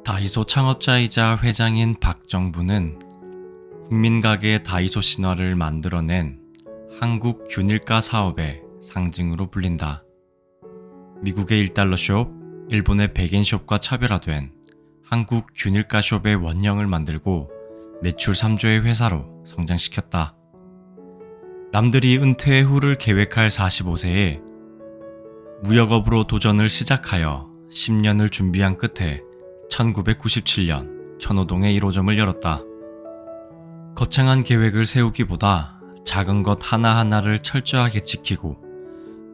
다이소 창업자이자 회장인 박정부는 국민가게 다이소 신화를 만들어낸 한국 균일가 사업의 상징으로 불린다. 미국의 1달러 숍, 일본의 100엔 숍과 차별화된 한국 균일가 숍의 원형을 만들고 매출 3조의 회사로 성장시켰다. 남들이 은퇴 후를 계획할 45세에 무역업으로 도전을 시작하여 10년을 준비한 끝에 1997년 천호동에 1호점을 열었다. 거창한 계획을 세우기보다 작은 것 하나하나를 철저하게 지키고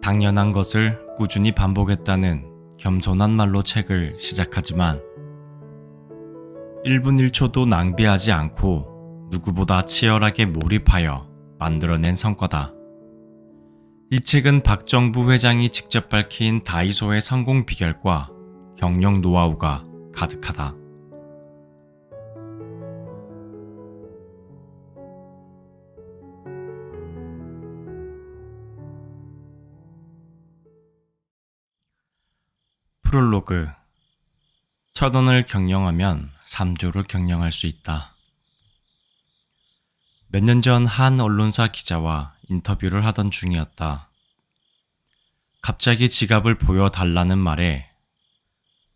당연한 것을 꾸준히 반복했다는 겸손한 말로 책을 시작하지만 1분 1초도 낭비하지 않고 누구보다 치열하게 몰입하여 만들어낸 성과다. 이 책은 박정부 회장이 직접 밝힌 다이소의 성공 비결과 경영 노하우가 가득하다. 프롤로그. 1,000원을 경영하면 3조를 경영할 수 있다. 몇 년 전 한 언론사 기자와 인터뷰를 하던 중이었다. 갑자기 지갑을 보여달라는 말에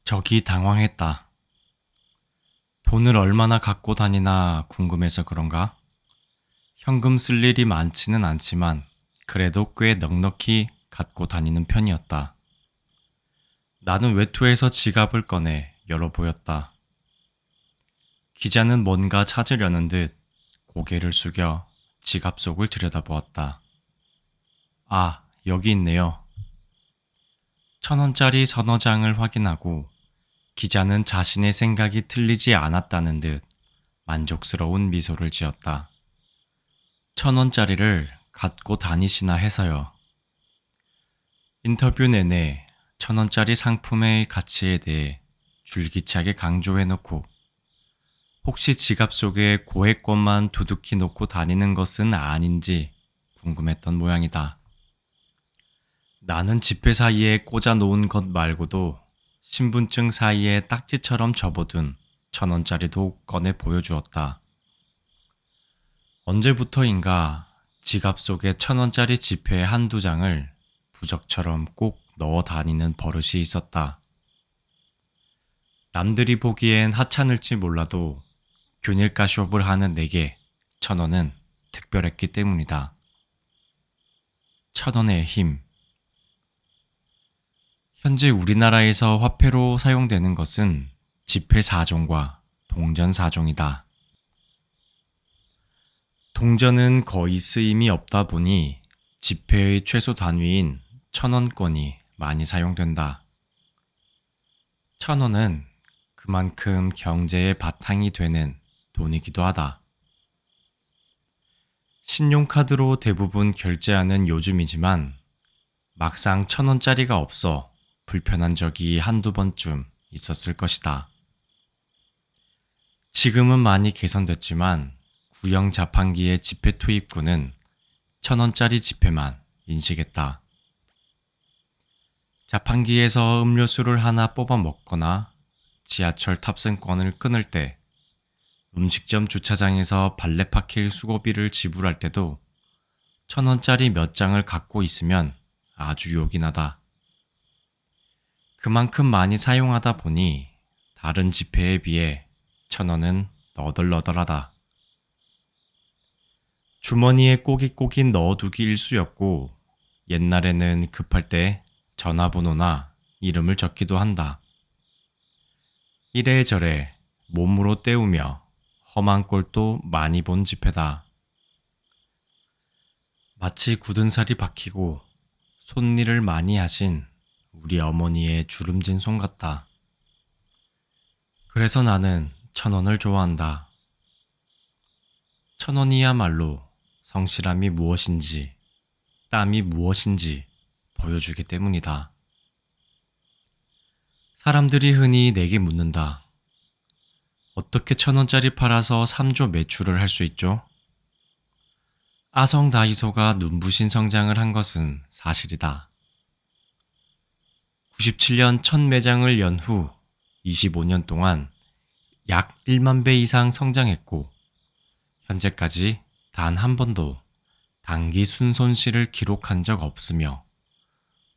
적이 당황했다. 돈을 얼마나 갖고 다니나 궁금해서 그런가? 현금 쓸 일이 많지는 않지만 그래도 꽤 넉넉히 갖고 다니는 편이었다. 나는 외투에서 지갑을 꺼내 열어보였다. 기자는 뭔가 찾으려는 듯 고개를 숙여 지갑 속을 들여다보았다. 아, 여기 있네요. 1,000원짜리 서너 장을 확인하고 기자는 자신의 생각이 틀리지 않았다는 듯 만족스러운 미소를 지었다. 1,000원짜리를 갖고 다니시나 해서요. 인터뷰 내내 1,000원짜리 상품의 가치에 대해 줄기차게 강조해놓고 혹시 지갑 속에 고액권만 두둑히 놓고 다니는 것은 아닌지 궁금했던 모양이다. 나는 지폐 사이에 꽂아 놓은 것 말고도 신분증 사이에 딱지처럼 접어둔 1,000원짜리도 꺼내 보여주었다. 언제부터인가 지갑 속에 1,000원짜리 지폐 한두 장을 부적처럼 꼭 넣어 다니는 버릇이 있었다. 남들이 보기엔 하찮을지 몰라도 균일가 숍을 하는 내게 1,000원은 특별했기 때문이다. 1,000원의 힘. 현재 우리나라에서 화폐로 사용되는 것은 지폐 4종과 동전 4종이다. 동전은 거의 쓰임이 없다 보니 지폐의 최소 단위인 1,000원권이 많이 사용된다. 1,000원은 그만큼 경제의 바탕이 되는 돈이기도 하다. 신용카드로 대부분 결제하는 요즘이지만 막상 1,000원짜리가 없어 불편한 적이 한두 번쯤 있었을 것이다. 지금은 많이 개선됐지만 구형 자판기의 지폐 투입구는 1,000원짜리 지폐만 인식했다. 자판기에서 음료수를 하나 뽑아 먹거나 지하철 탑승권을 끊을 때, 음식점 주차장에서 발레파킬 수고비를 지불할 때도 1,000원짜리 몇 장을 갖고 있으면 아주 요긴하다. 그만큼 많이 사용하다 보니 다른 지폐에 비해 1,000원은 너덜너덜하다. 주머니에 꼬깃꼬깃 넣어두기 일쑤였고 옛날에는 급할 때 전화번호나 이름을 적기도 한다. 이래저래 몸으로 때우며 험한 꼴도 많이 본 지폐다. 마치 굳은 살이 박히고 손일을 많이 하신 우리 어머니의 주름진 손 같다. 그래서 나는 1,000원을 좋아한다. 1,000원이야말로 성실함이 무엇인지, 땀이 무엇인지 보여주기 때문이다. 사람들이 흔히 내게 묻는다. 어떻게 1,000원짜리 팔아서 3조 매출을 할 수 있죠? 아성 다이소가 눈부신 성장을 한 것은 사실이다. 97년 첫 매장을 연 후 25년 동안 약 1만 배 이상 성장했고 현재까지 단 한 번도 단기 순손실을 기록한 적 없으며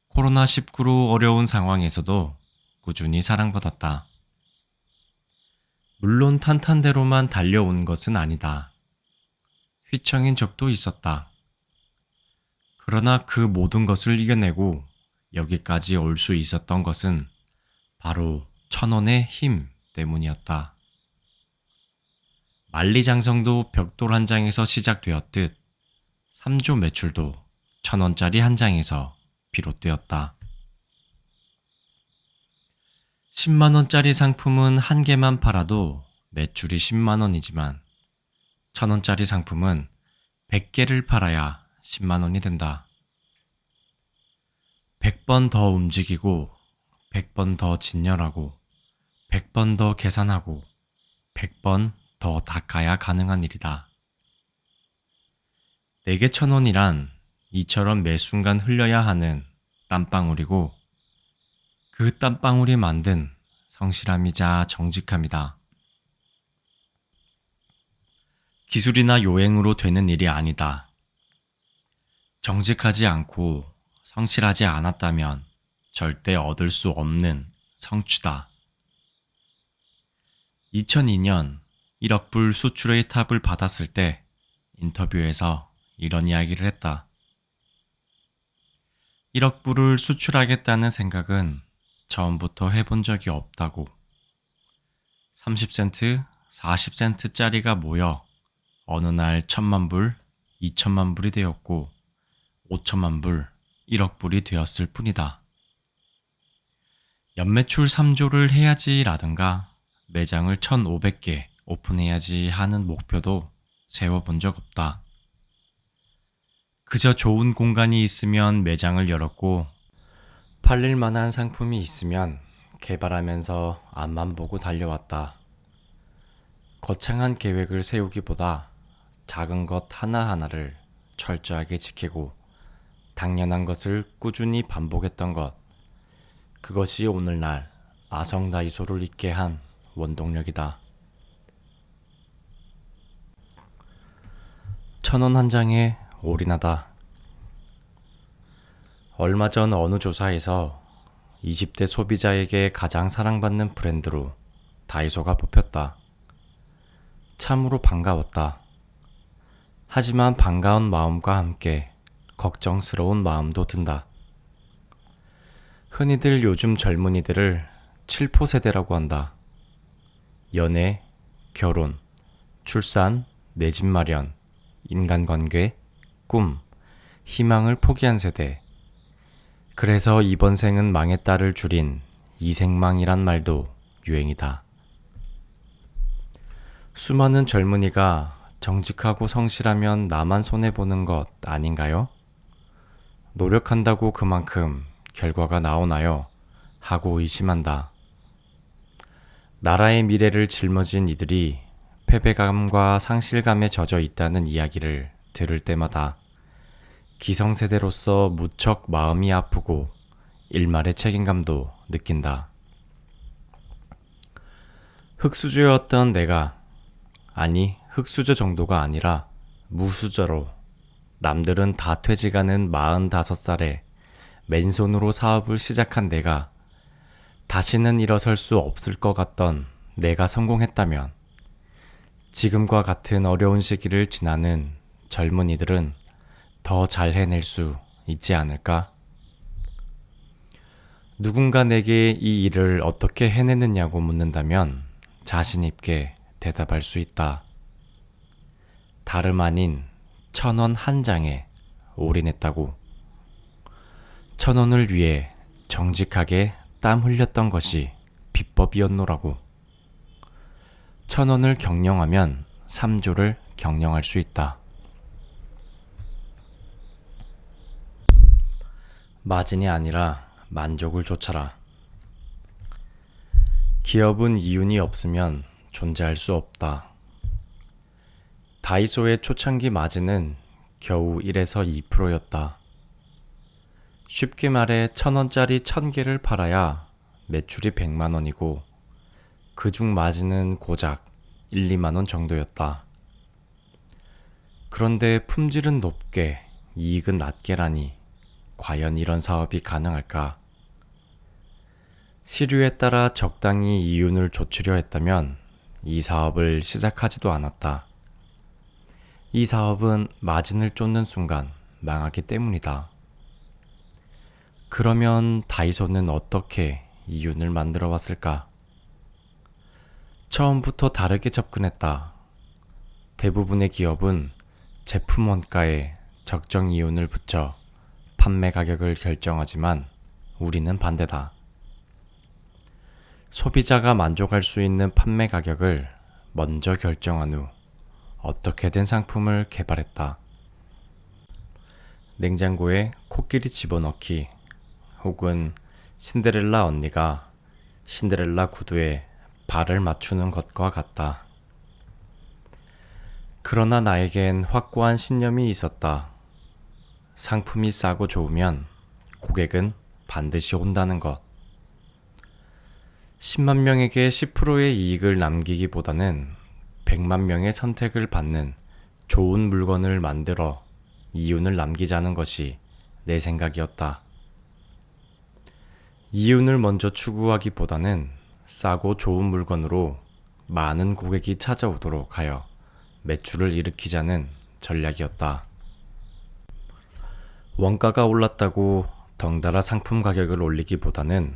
코로나19로 어려운 상황에서도 꾸준히 사랑받았다. 물론 탄탄대로만 달려온 것은 아니다. 휘청인 적도 있었다. 그러나 그 모든 것을 이겨내고 여기까지 올 수 있었던 것은 바로 1,000원의 힘 때문이었다. 만리장성도 벽돌 한 장에서 시작되었듯 3조 매출도 1,000원짜리 한 장에서 비롯되었다. 10만원짜리 상품은 한 개만 팔아도 매출이 10만원이지만 1,000원짜리 상품은 100개를 팔아야 10만원이 된다. 100번 더 움직이고 100번 더 진열하고 100번 더 계산하고 100번 더 닦아야 가능한 일이다. 내게 1,000원이란 이처럼 매 순간 흘려야 하는 땀방울이고 그 땀방울이 만든 성실함이자 정직함이다. 기술이나 요행으로 되는 일이 아니다. 정직하지 않고 성실하지 않았다면 절대 얻을 수 없는 성취다. 2002년 1억 불 수출의 탑을 받았을 때 인터뷰에서 이런 이야기를 했다. 1억 불을 수출하겠다는 생각은 처음부터 해본 적이 없다고. 30센트, 40센트짜리가 모여 어느 날 1,000만 불, 2,000만 불이 되었고 5천만 불, 1억 불이 되었을 뿐이다. 연매출 3조를 해야지 라든가 매장을 1,500개 오픈해야지 하는 목표도 세워본 적 없다. 그저 좋은 공간이 있으면 매장을 열었고 팔릴 만한 상품이 있으면 개발하면서 앞만 보고 달려왔다. 거창한 계획을 세우기보다 작은 것 하나하나를 철저하게 지키고 당연한 것을 꾸준히 반복했던 것, 그것이 오늘날 아성다이소를 있게 한 원동력이다. 1,000원 한 장에 올인하다. 얼마 전 어느 조사에서 20대 소비자에게 가장 사랑받는 브랜드로 다이소가 뽑혔다. 참으로 반가웠다. 하지만 반가운 마음과 함께 걱정스러운 마음도 든다. 흔히들 요즘 젊은이들을 7포 세대라고 한다. 연애, 결혼, 출산, 내 집 마련, 인간관계, 꿈, 희망을 포기한 세대. 그래서 이번 생은 망했다를 줄인 이생망이란 말도 유행이다. 수많은 젊은이가 정직하고 성실하면 나만 손해보는 것 아닌가요? 노력한다고 그만큼 결과가 나오나요? 하고 의심한다. 나라의 미래를 짊어진 이들이 패배감과 상실감에 젖어 있다는 이야기를 들을 때마다 기성세대로서 무척 마음이 아프고 일말의 책임감도 느낀다. 흙수저였던 내가, 아니 흙수저 정도가 아니라 무수저로 남들은 다 퇴직하는 45살에 맨손으로 사업을 시작한 내가 다시는 일어설 수 없을 것 같던 내가 성공했다면 지금과 같은 어려운 시기를 지나는 젊은이들은 더 잘 해낼 수 있지 않을까? 누군가 내게 이 일을 어떻게 해내느냐고 묻는다면 자신 있게 대답할 수 있다. 다름 아닌 1,000원 한 장에 올인했다고. 1,000원을 위해 정직하게 땀 흘렸던 것이 비법이었노라고. 1,000원을 경영하면 3조를 경영할 수 있다. 마진이 아니라 만족을 좇아라. 기업은 이윤이 없으면 존재할 수 없다. 다이소의 초창기 마진은 겨우 1에서 2%였다. 쉽게 말해 1,000원짜리 1,000개를 팔아야 매출이 100만 원이고 그중 마진은 고작 1, 2만 원 정도였다. 그런데 품질은 높게 이익은 낮게라니 과연 이런 사업이 가능할까? 시류에 따라 적당히 이윤을 좇으려 했다면 이 사업을 시작하지도 않았다. 이 사업은 마진을 쫓는 순간 망하기 때문이다. 그러면 다이소는 어떻게 이윤을 만들어 왔을까? 처음부터 다르게 접근했다. 대부분의 기업은 제품 원가에 적정 이윤을 붙여 판매 가격을 결정하지만 우리는 반대다. 소비자가 만족할 수 있는 판매 가격을 먼저 결정한 후 어떻게든 상품을 개발했다. 냉장고에 코끼리 집어넣기 혹은 신데렐라 언니가 신데렐라 구두에 발을 맞추는 것과 같다. 그러나 나에겐 확고한 신념이 있었다. 상품이 싸고 좋으면 고객은 반드시 온다는 것. 10만 명에게 10%의 이익을 남기기보다는 100만 명의 선택을 받는 좋은 물건을 만들어 이윤을 남기자는 것이 내 생각이었다. 이윤을 먼저 추구하기보다는 싸고 좋은 물건으로 많은 고객이 찾아오도록 하여 매출을 일으키자는 전략이었다. 원가가 올랐다고 덩달아 상품 가격을 올리기보다는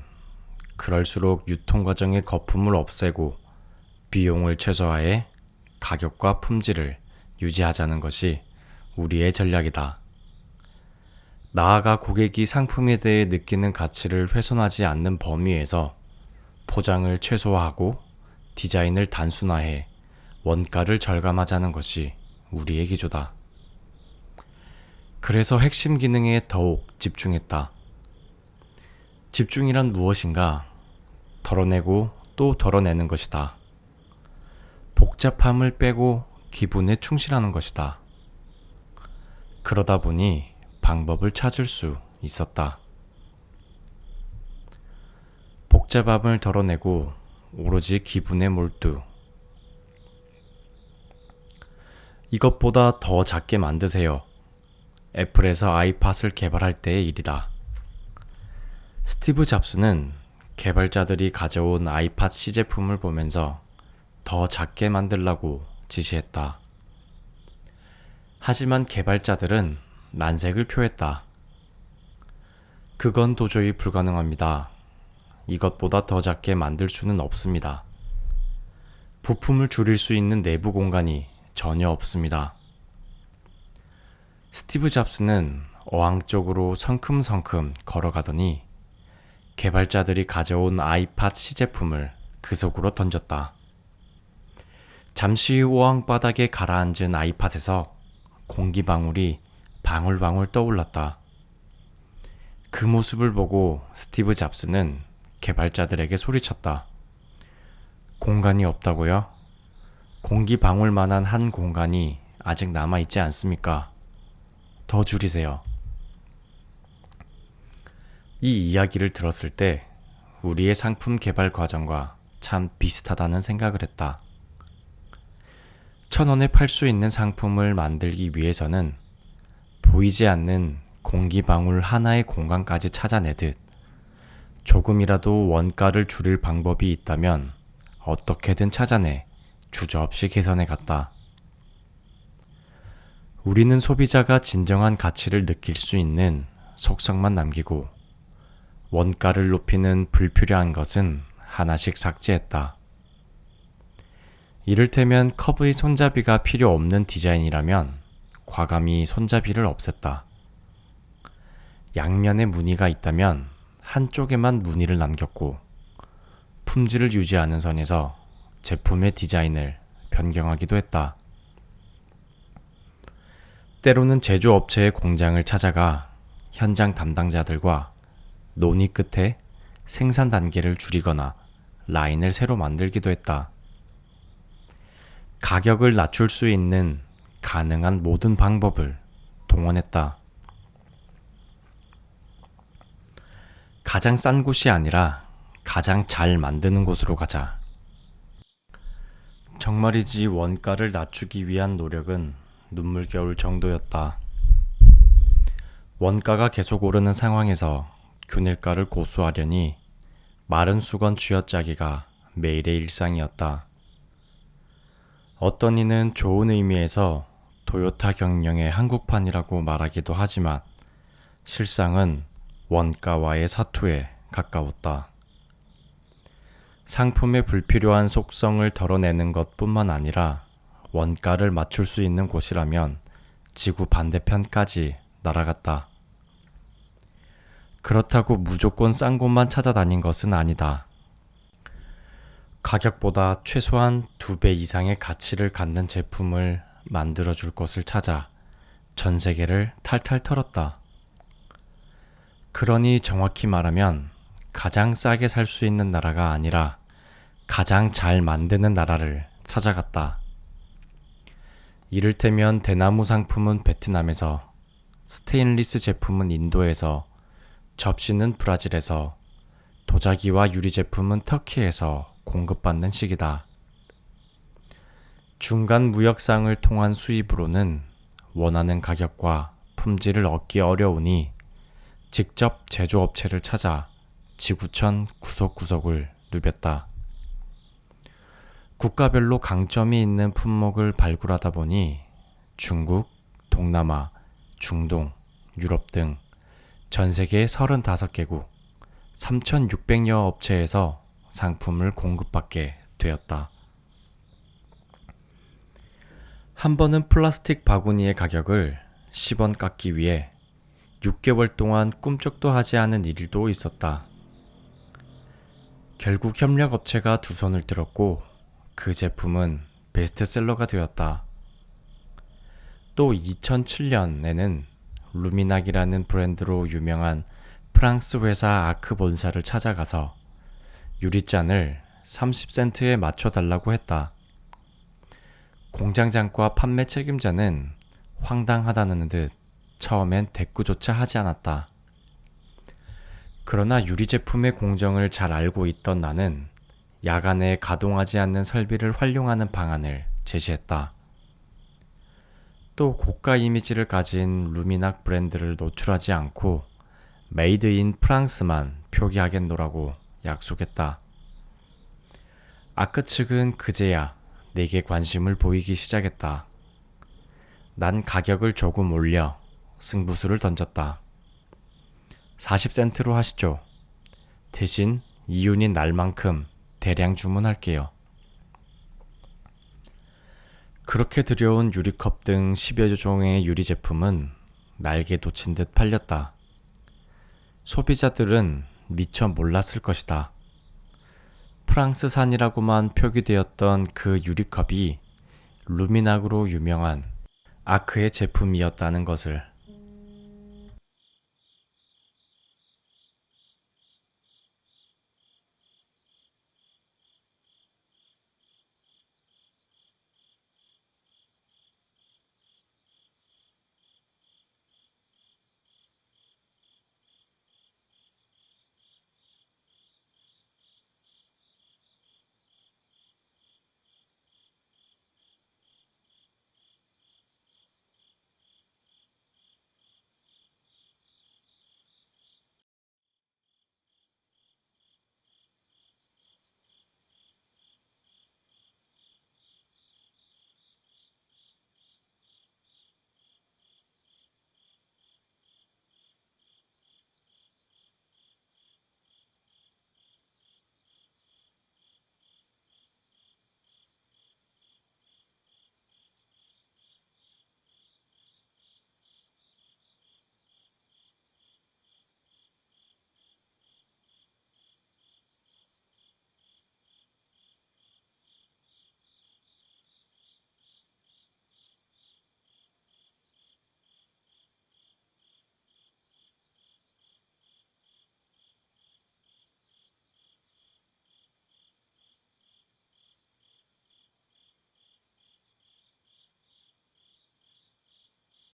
그럴수록 유통 과정의 거품을 없애고 비용을 최소화해 가격과 품질을 유지하자는 것이 우리의 전략이다. 나아가 고객이 상품에 대해 느끼는 가치를 훼손하지 않는 범위에서 포장을 최소화하고 디자인을 단순화해 원가를 절감하자는 것이 우리의 기조다. 그래서 핵심 기능에 더욱 집중했다. 집중이란 무엇인가? 덜어내고 또 덜어내는 것이다. 복잡함을 빼고 기분에 충실하는 것이다. 그러다 보니 방법을 찾을 수 있었다. 복잡함을 덜어내고 오로지 기분에 몰두. 이것보다 더 작게 만드세요. 애플에서 아이팟을 개발할 때의 일이다. 스티브 잡스는 개발자들이 가져온 아이팟 시제품을 보면서 더 작게 만들라고 지시했다. 하지만 개발자들은 난색을 표했다. 그건 도저히 불가능합니다. 이것보다 더 작게 만들 수는 없습니다. 부품을 줄일 수 있는 내부 공간이 전혀 없습니다. 스티브 잡스는 어항 쪽으로 성큼성큼 걸어가더니 개발자들이 가져온 아이팟 시제품을 그 속으로 던졌다. 잠시 후 어항 바닥에 가라앉은 아이팟에서 공기방울이 방울방울 떠올랐다. 그 모습을 보고 스티브 잡스는 개발자들에게 소리쳤다. 공간이 없다고요? 공기방울만한 한 공간이 아직 남아있지 않습니까? 더 줄이세요. 이 이야기를 들었을 때 우리의 상품 개발 과정과 참 비슷하다는 생각을 했다. 1,000원에 팔 수 있는 상품을 만들기 위해서는 보이지 않는 공기방울 하나의 공간까지 찾아내듯 조금이라도 원가를 줄일 방법이 있다면 어떻게든 찾아내 주저없이 개선해 갔다. 우리는 소비자가 진정한 가치를 느낄 수 있는 속성만 남기고 원가를 높이는 불필요한 것은 하나씩 삭제했다. 이를테면 컵의 손잡이가 필요 없는 디자인이라면 과감히 손잡이를 없앴다. 양면에 무늬가 있다면 한쪽에만 무늬를 남겼고 품질을 유지하는 선에서 제품의 디자인을 변경하기도 했다. 때로는 제조업체의 공장을 찾아가 현장 담당자들과 논의 끝에 생산 단계를 줄이거나 라인을 새로 만들기도 했다. 가격을 낮출 수 있는 가능한 모든 방법을 동원했다. 가장 싼 곳이 아니라 가장 잘 만드는 곳으로 가자. 정말이지 원가를 낮추기 위한 노력은 눈물겨울 정도였다. 원가가 계속 오르는 상황에서 균일가를 고수하려니 마른 수건 쥐어짜기가 매일의 일상이었다. 어떤 이는 좋은 의미에서 토요타 경영의 한국판이라고 말하기도 하지만 실상은 원가와의 사투에 가까웠다. 상품의 불필요한 속성을 덜어내는 것뿐만 아니라 원가를 맞출 수 있는 곳이라면 지구 반대편까지 날아갔다. 그렇다고 무조건 싼 곳만 찾아다닌 것은 아니다. 가격보다 최소한 2배 이상의 가치를 갖는 제품을 만들어줄 것을 찾아 전 세계를 탈탈 털었다. 그러니 정확히 말하면 가장 싸게 살 수 있는 나라가 아니라 가장 잘 만드는 나라를 찾아갔다. 이를테면 대나무 상품은 베트남에서, 스테인리스 제품은 인도에서, 접시는 브라질에서, 도자기와 유리 제품은 터키에서 공급받는 시기다. 중간 무역상을 통한 수입으로는 원하는 가격과 품질을 얻기 어려우니 직접 제조업체를 찾아 지구촌 구석구석을 누볐다. 국가별로 강점이 있는 품목을 발굴하다 보니 중국, 동남아, 중동, 유럽 등 전 세계 35개국 3,600여 업체에서 상품을 공급받게 되었다. 한 번은 플라스틱 바구니의 가격을 10원 깎기 위해 6개월 동안 꿈쩍도 하지 않은 일도 있었다. 결국 협력업체가 두 손을 들었고 그 제품은 베스트셀러가 되었다. 또 2007년에는 루미낙이라는 브랜드로 유명한 프랑스 회사 아크 본사를 찾아가서 유리잔을 30센트에 맞춰달라고 했다. 공장장과 판매 책임자는 황당하다는 듯 처음엔 대꾸조차 하지 않았다. 그러나 유리 제품의 공정을 잘 알고 있던 나는 야간에 가동하지 않는 설비를 활용하는 방안을 제시했다. 또 고가 이미지를 가진 루미낙 브랜드를 노출하지 않고 메이드 인 프랑스만 표기하겠노라고 약속했다. 아크 측은 그제야 내게 관심을 보이기 시작했다. 난 가격을 조금 올려 승부수를 던졌다. 40센트로 하시죠. 대신 이윤이 날 만큼 대량 주문할게요. 그렇게 들여온 유리컵 등 10여 종의 유리 제품은 날개 돋친 듯 팔렸다. 소비자들은 미처 몰랐을 것이다. 프랑스산이라고만 표기되었던 그 유리컵이 루미낙으로 유명한 아크의 제품이었다는 것을.